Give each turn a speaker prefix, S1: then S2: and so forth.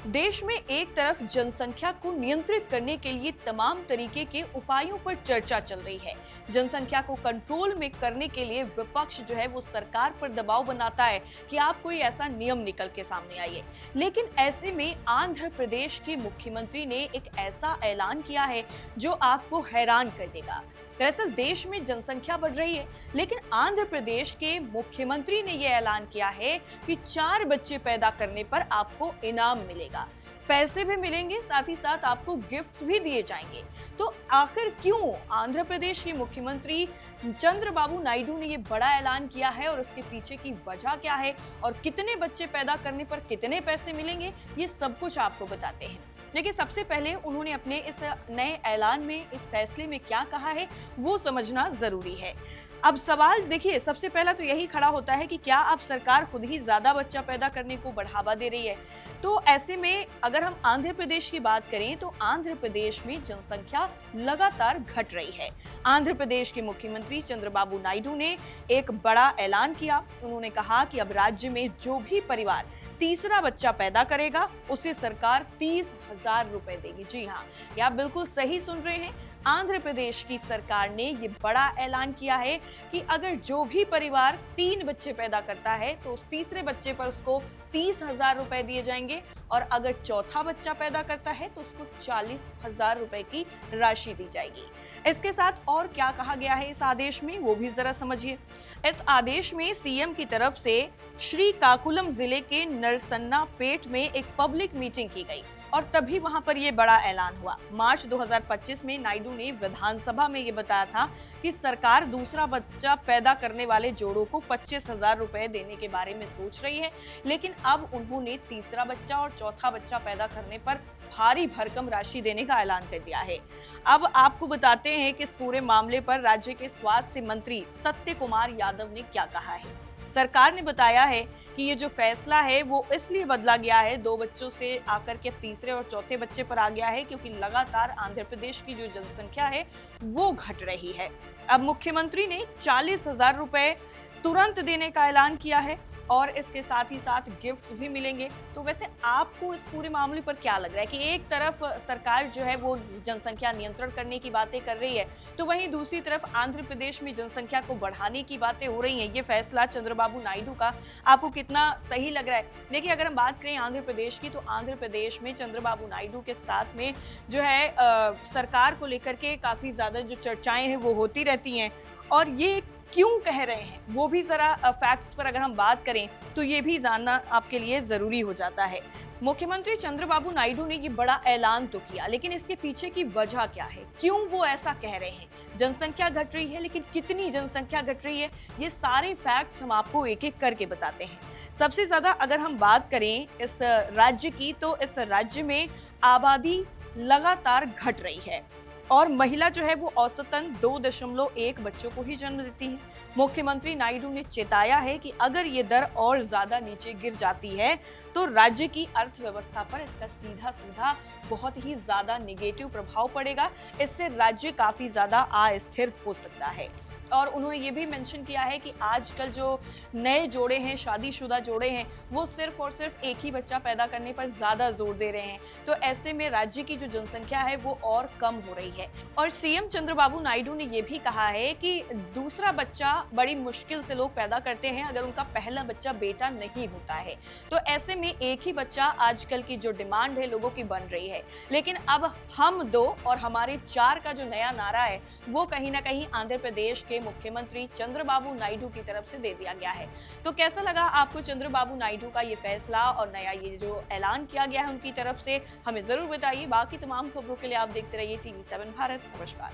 S1: देश में एक तरफ जनसंख्या को नियंत्रित करने के लिए तमाम तरीके के उपायों पर चर्चा चल रही है। जनसंख्या को कंट्रोल में करने के लिए विपक्ष जो है वो सरकार पर दबाव बनाता है कि आप कोई ऐसा नियम निकल के सामने आइए। लेकिन ऐसे में आंध्र प्रदेश के मुख्यमंत्री ने एक ऐसा ऐलान किया है जो आपको हैरान कर देगा। दरअसल देश में जनसंख्या बढ़ रही है, लेकिन आंध्र प्रदेश के मुख्यमंत्री ने यह ऐलान किया है कि 4 बच्चे पैदा करने पर आपको इनाम मिलेगा, पैसे भी मिलेंगे, साथ ही साथ आपको गिफ्ट्स भी दिए जाएंगे। तो आखिर क्यों आंध्र प्रदेश के मुख्यमंत्री चंद्रबाबू नायडू ने ये बड़ा ऐलान किया है और उसके पीछे की वजह क्या है और कितने बच्चे पैदा करने पर कितने पैसे मिलेंगे, ये सब कुछ आपको बताते हैं। लेकिन सबसे पहले उन्होंने अपने इस नए ऐलान में, इस फैसले में क्या कहा है वो समझना जरूरी है। अब सवाल देखिए, सबसे पहला तो यही खड़ा होता है कि क्या अब सरकार खुद ही ज्यादा बच्चा पैदा करने को बढ़ावा दे रही है। तो ऐसे में अगर हम आंध्र प्रदेश की बात करें तो आंध्र प्रदेश में जनसंख्या लगातार घट रही है। आंध्र प्रदेश के मुख्यमंत्री चंद्रबाबू नायडू ने एक बड़ा ऐलान किया। उन्होंने कहा कि अब राज्य में जो भी परिवार तीसरा बच्चा पैदा करेगा उसे सरकार 30,000 रुपए देगी। जी हाँ, ये आप बिल्कुल सही सुन रहे हैं। आंध्र प्रदेश की सरकार ने ये बड़ा ऐलान किया है कि अगर जो भी परिवार 3 बच्चे पैदा करता है तो उस तीसरे बच्चे पर उसको 30,000 रुपए दिए जाएंगे और अगर चौथा बच्चा पैदा करता है तो उसको 40,000 रुपए की राशि दी जाएगी। इसके साथ और क्या कहा गया है इस आदेश में वो भी जरा समझिए। इस आदेश में सीएम की तरफ से श्रीकाकुलम जिले के नरसन्ना पेट में एक पब्लिक मीटिंग की गई और तभी वहां पर यह बड़ा ऐलान हुआ। मार्च 2025 में नायडू ने विधानसभा में ये बताया था कि सरकार दूसरा बच्चा पैदा करने वाले जोड़ों को 25,000 रुपए देने के बारे में सोच रही है, लेकिन अब उन्होंने तीसरा बच्चा और चौथा बच्चा पैदा करने पर भारी भरकम राशि देने का ऐलान कर दिया है। अब आपको बताते हैं कि इस पूरे मामले पर राज्य के स्वास्थ्य मंत्री सत्य कुमार यादव ने क्या कहा है। सरकार ने बताया है कि ये जो फैसला है वो इसलिए बदला गया है, 2 बच्चों से आकर के तीसरे और चौथे बच्चे पर आ गया है, क्योंकि लगातार आंध्र प्रदेश की जो जनसंख्या है वो घट रही है। अब मुख्यमंत्री ने 40,000 रुपए तुरंत देने का ऐलान किया है और इसके साथ ही साथ गिफ्ट्स भी मिलेंगे। तो वैसे आपको इस पूरे मामले पर क्या लग रहा है कि एक तरफ सरकार जो है वो जनसंख्या नियंत्रण करने की बातें कर रही है, तो वहीं दूसरी तरफ आंध्र प्रदेश में जनसंख्या को बढ़ाने की बातें हो रही हैं। ये फैसला चंद्रबाबू नायडू का आपको कितना सही लग रहा है? देखिए, अगर हम बात करें आंध्र प्रदेश की, तो आंध्र प्रदेश में चंद्रबाबू नायडू के साथ में जो है सरकार को लेकर के काफी ज्यादा जो चर्चाएं हैं वो होती रहती हैं। और ये क्यों कह रहे हैं वो भी जरा फैक्ट्स पर अगर हम बात करें तो ये भी जानना आपके लिए जरूरी हो जाता है। मुख्यमंत्री चंद्रबाबू नायडू ने ये बड़ा ऐलान तो किया, लेकिन इसके पीछे की वजह क्या है, क्यों वो ऐसा कह रहे हैं? जनसंख्या घट रही है, लेकिन कितनी जनसंख्या घट रही है, ये सारे फैक्ट्स हम आपको एक एक करके बताते हैं। सबसे ज्यादा अगर हम बात करें इस राज्य की, तो इस राज्य में आबादी लगातार घट रही है और महिला जो है वो औसतन 2.1 बच्चों को ही जन्म देती है। मुख्यमंत्री नायडू ने चेताया है कि अगर ये दर और ज्यादा नीचे गिर जाती है तो राज्य की अर्थव्यवस्था पर इसका सीधा सीधा बहुत ही ज्यादा नेगेटिव प्रभाव पड़ेगा। इससे राज्य काफी ज्यादा अस्थिर हो सकता है। और उन्होंने ये भी मेंशन किया है कि आजकल जो नए जोड़े हैं, शादीशुदा जोड़े हैं, वो सिर्फ और सिर्फ एक ही बच्चा पैदा करने पर ज्यादा जोर दे रहे हैं। तो ऐसे में राज्य की जो जनसंख्या है वो और कम हो रही है। और सीएम चंद्रबाबू नायडू ने ये भी कहा है कि दूसरा बच्चा बड़ी मुश्किल से लोग पैदा करते हैं अगर उनका पहला बच्चा बेटा नहीं होता है। तो ऐसे में एक ही बच्चा आजकल की जो डिमांड है लोगों की बन रही है। लेकिन अब हम 2 और हमारे 4 का जो नया नारा है वो कहीं ना कहीं आंध्र प्रदेश के मुख्यमंत्री चंद्रबाबू नायडू की तरफ से दे दिया गया है। तो कैसा लगा आपको चंद्रबाबू नायडू का ये फैसला और नया ये जो ऐलान किया गया है उनकी तरफ से, हमें जरूर बताइए। बाकी तमाम खबरों के लिए आप देखते रहिए TV7 भारत। नमस्कार।